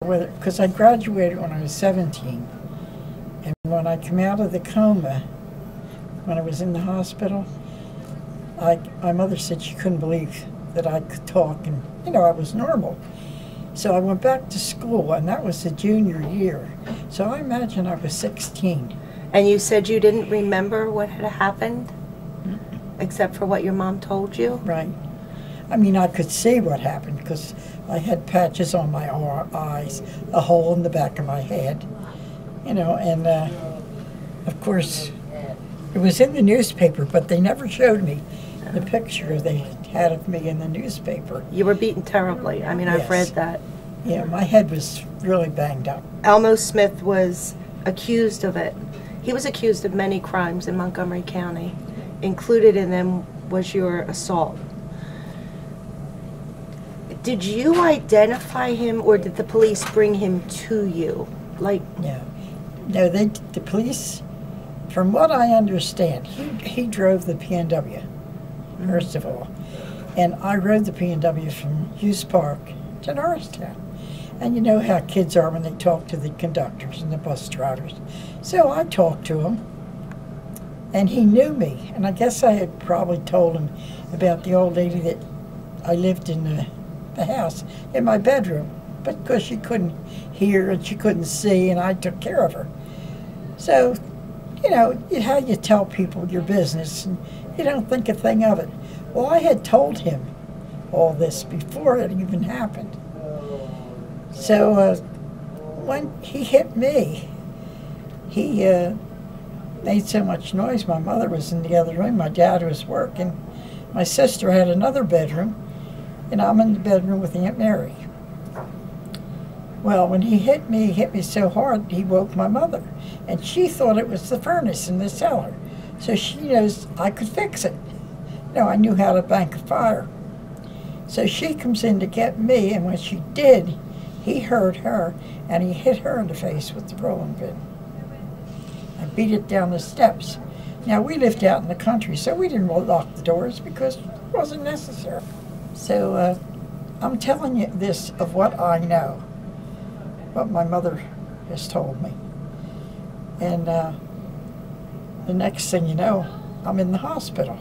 Because I graduated when I was 17. And when I came out of the coma, when I was in the hospital, my mother said she couldn't believe that I could talk and, I was normal. So I went back to school, and that was the junior year. So I imagine I was 16. And you said you didn't remember what had happened? Except for what your mom told you? Right. I mean, I could see what happened because I had patches on my eyes, a hole in the back of my head, and of course, it was in the newspaper, but they never showed me the picture they had of me in the newspaper. You were beaten terribly. I mean, yes. I've read that. Yeah, my head was really banged up. Elmo Smith was accused of it. He was accused of many crimes in Montgomery County. Included in them was your assault. Did you identify him, or did the police bring him to you? No, the police, from what I understand, he drove the PNW, first of all. And I rode the PNW from Hughes Park to Norristown. And you know how kids are when they talk to the conductors and the bus drivers. So I talked to him, and he knew me. And I guess I had probably told him about the old lady that I lived in the house, in my bedroom, but because she couldn't hear and she couldn't see, and I took care of her. So, how you tell people your business, and you don't think a thing of it. Well, I had told him all this before it even happened. So when he hit me, he made so much noise. My mother was in the other room, my dad was working, my sister had another bedroom, and I'm in the bedroom with Aunt Mary. Well, when he hit me so hard, he woke my mother. And she thought it was the furnace in the cellar. So she knows I could fix it. I knew how to bank a fire. So she comes in to get me, and when she did, he heard her, and he hit her in the face with the rolling pin. I beat it down the steps. Now, we lived out in the country, so we didn't lock the doors because it wasn't necessary. So I'm telling you this of what I know, what my mother has told me. And the next thing you know, I'm in the hospital.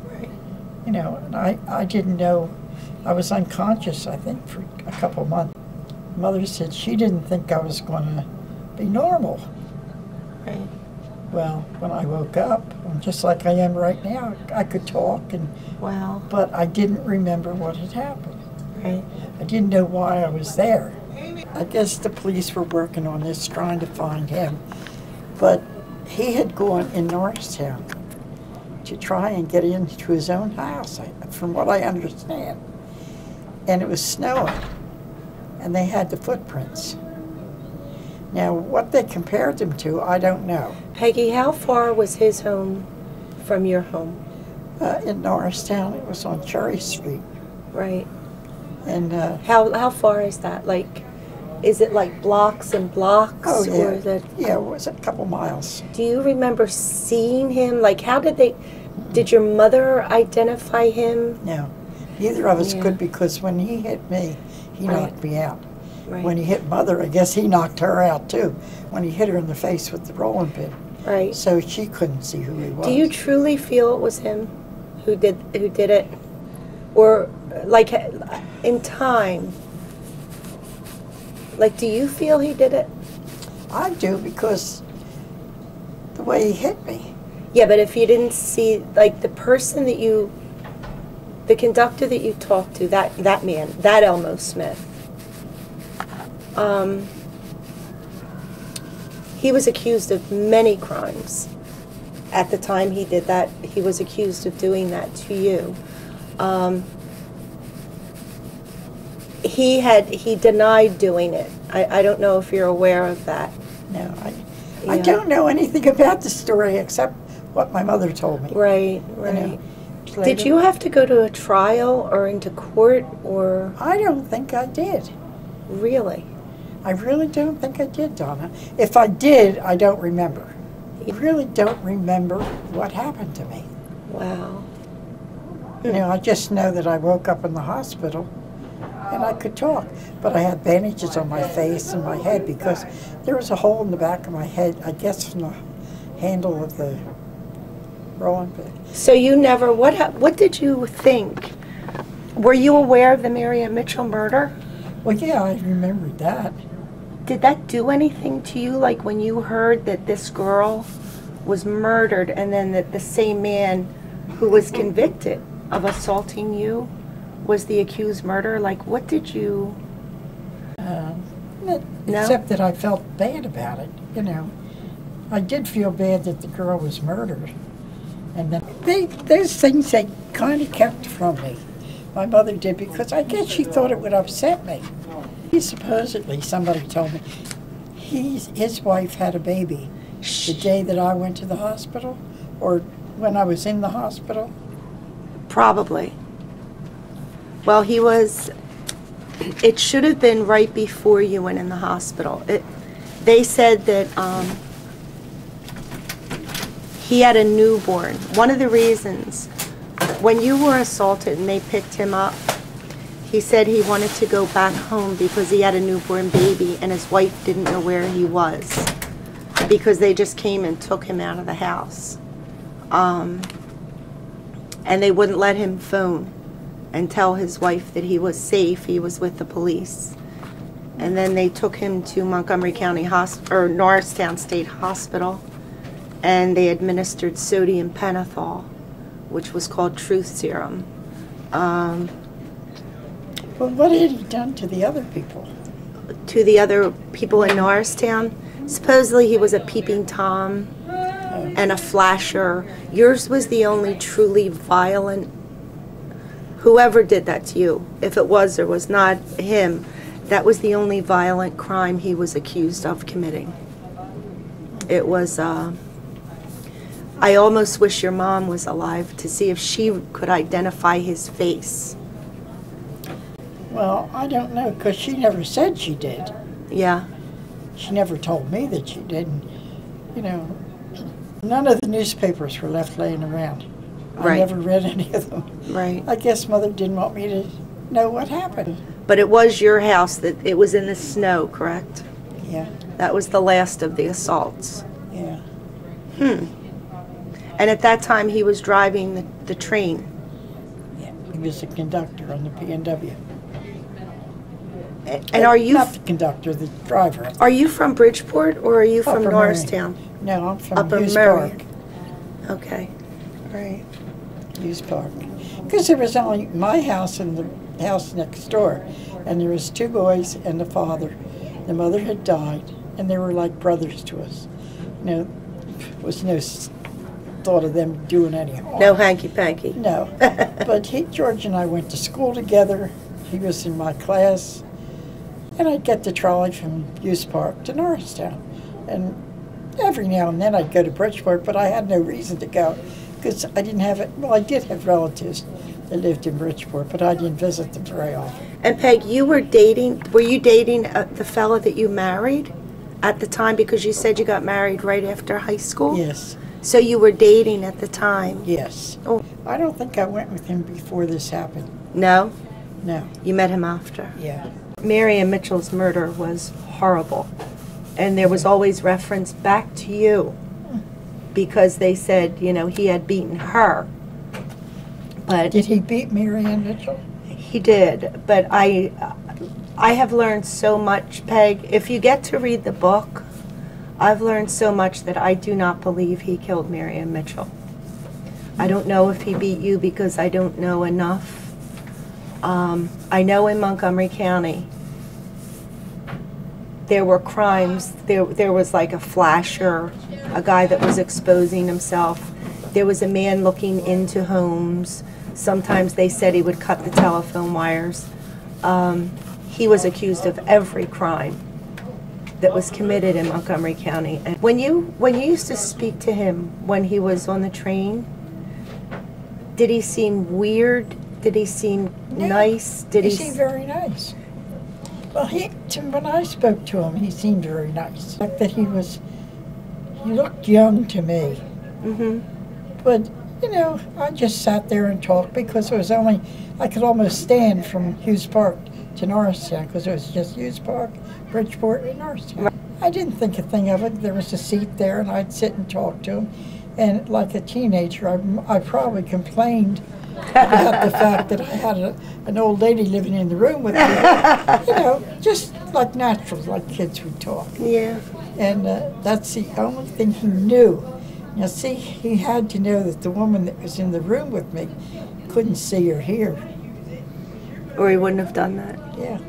Right. And I didn't know, I was unconscious, I think, for a couple months. Mother said she didn't think I was going to be normal. Right. Well, when I woke up, just like I am right now, I could talk, wow. But I didn't remember what had happened. Right. I didn't know why I was there. I guess the police were working on this, trying to find him. But he had gone in Norristown to try and get into his own house, from what I understand. And it was snowing, and they had the footprints. Now, what they compared them to, I don't know. Peggy, how far was his home from your home? In Norristown, it was on Cherry Street. Right. And how far is that? Is it like blocks and blocks? Oh, yeah. Or is it, yeah, it was a couple miles. Do you remember seeing him? How did your mother identify him? No, neither of us could, because when he hit me, he knocked me out. Right. When he hit Mother, I guess he knocked her out too, when he hit her in the face with the rolling pin. Right. So she couldn't see who he was. Do you truly feel it was him who did it? Or, in time, do you feel he did it? I do, because the way he hit me. Yeah, but if you didn't see, the person that the conductor that you talked to, that man, that Elmo Smith, he was accused of many crimes. At the time he did that, he was accused of doing that to you. He denied doing it. I don't know if you're aware of that. No, I don't know anything about the story except what my mother told me. Right. Did you have to go to a trial or into court, or? I don't think I did. Really? I really don't think I did, Donna. If I did, I don't remember. I really don't remember what happened to me. Wow. I just know that I woke up in the hospital, and I could talk. But I had bandages on my face and my head because there was a hole in the back of my head, I guess from the handle of the rolling pin. So you never, what did you think? Were you aware of the Marion Mitchell murder? Well, yeah, I remembered that. Did that do anything to you, like when you heard that this girl was murdered and then that the same man who was convicted of assaulting you was the accused murderer? Like, what did you... No? Except that I felt bad about it, you know. I did feel bad that the girl was murdered. And then those things they kind of kept from me. My mother did, because I guess she thought it would upset me. Supposedly, somebody told me, his wife had a baby the day that I went to the hospital, or when I was in the hospital. Probably. Well, it should have been right before you went in the hospital. They said that he had a newborn. One of the reasons, when you were assaulted and they picked him up, he said he wanted to go back home because he had a newborn baby and his wife didn't know where he was because they just came and took him out of the house. And they wouldn't let him phone and tell his wife that he was safe. He was with the police. And then they took him to Montgomery County Hospital, or Norristown State Hospital, and they administered sodium pentothal, which was called truth serum. Well, what had he done to the other people? To the other people in Norristown? Supposedly he was a peeping Tom and a flasher. Yours was the only truly violent. Whoever did that to you, if it was or was not him, that was the only violent crime he was accused of committing. It was, I almost wish your mom was alive to see if she could identify his face. Well, I don't know, because she never said she did. Yeah. She never told me that she did. And, you know, none of the newspapers were left laying around. Right. I never read any of them. Right. I guess Mother didn't want me to know what happened. But it was your house that it was in the snow, correct? Yeah. That was the last of the assaults. Yeah. And at that time he was driving the train. Yeah. He was the conductor on the PNW. And are you... Not the conductor, the driver. Are you from Bridgeport or are you from Upper Norristown? Merion. No, I'm from Upper Hughes Merion. Park. Okay. Right. Hughes Park. Because there was only my house and the house next door. And there was two boys and the father. The mother had died, and they were like brothers to us. You know, there was no thought of them doing any harm. No hanky-panky. No. But George and I went to school together. He was in my class. And I'd get the trolley from Hughes Park to Norristown. And every now and then I'd go to Bridgeport, but I had no reason to go because I didn't have it. Well, I did have relatives that lived in Bridgeport, but I didn't visit them very often. And Peg, you were dating the fella that you married at the time, because you said you got married right after high school? Yes. So you were dating at the time? Yes. Oh. I don't think I went with him before this happened. No? No. You met him after? Yeah. Marion Mitchell's murder was horrible. And there was always reference back to you because they said, you know, he had beaten her. But did he beat Marion Mitchell? He did. But I have learned so much, Peg. If you get to read the book, I've learned so much that I do not believe he killed Marion Mitchell. I don't know if he beat you because I don't know enough. I know in Montgomery County there were crimes. There was like a flasher, a guy that was exposing himself. There was a man looking into homes. Sometimes they said he would cut the telephone wires. He was accused of every crime that was committed in Montgomery County. And when you used to speak to him when he was on the train, did he seem weird? Did he seem nice? Did he seemed very nice. Well, when I spoke to him, he seemed very nice. Like that he looked young to me. Mm-hmm. But, you know, I just sat there and talked because it was I could almost stand from Hughes Park to Norristown, because it was just Hughes Park, Bridgeport, and Norristown. I didn't think a thing of it. There was a seat there, and I'd sit and talk to him. And like a teenager, I probably complained about the fact that I had an old lady living in the room with me. You know, just like natural, like kids would talk. Yeah. And that's the only thing he knew. Now, see, he had to know that the woman that was in the room with me couldn't see or hear. Or he wouldn't have done that. Yeah,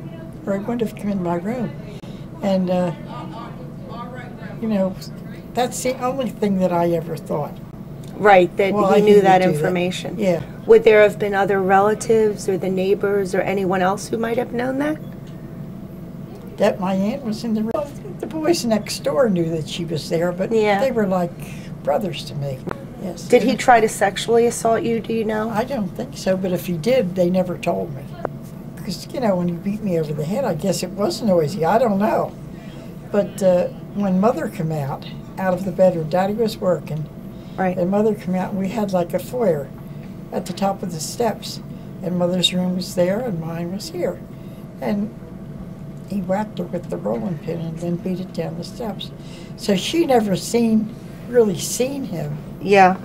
or he wouldn't have come in my room. And, you know, that's the only thing that I ever thought. Right, that Well, he I knew would that do that. information. Yeah. Would there have been other relatives or the neighbors or anyone else who might have known that? That my aunt was in the room. The boys next door knew that she was there, but Yeah. they were like brothers to me. Yes. Did he try to sexually assault you, do you know? I don't think so, but if he did, they never told me. Because, you know, when he beat me over the head, I guess it was noisy. I don't know. But when Mother came out of the bedroom, Daddy was working, Right. and Mother came out, and we had like a foyer at the top of the steps. And Mother's room was there, and mine was here. And he whacked her with the rolling pin and then beat it down the steps. So she never really seen him. Yeah.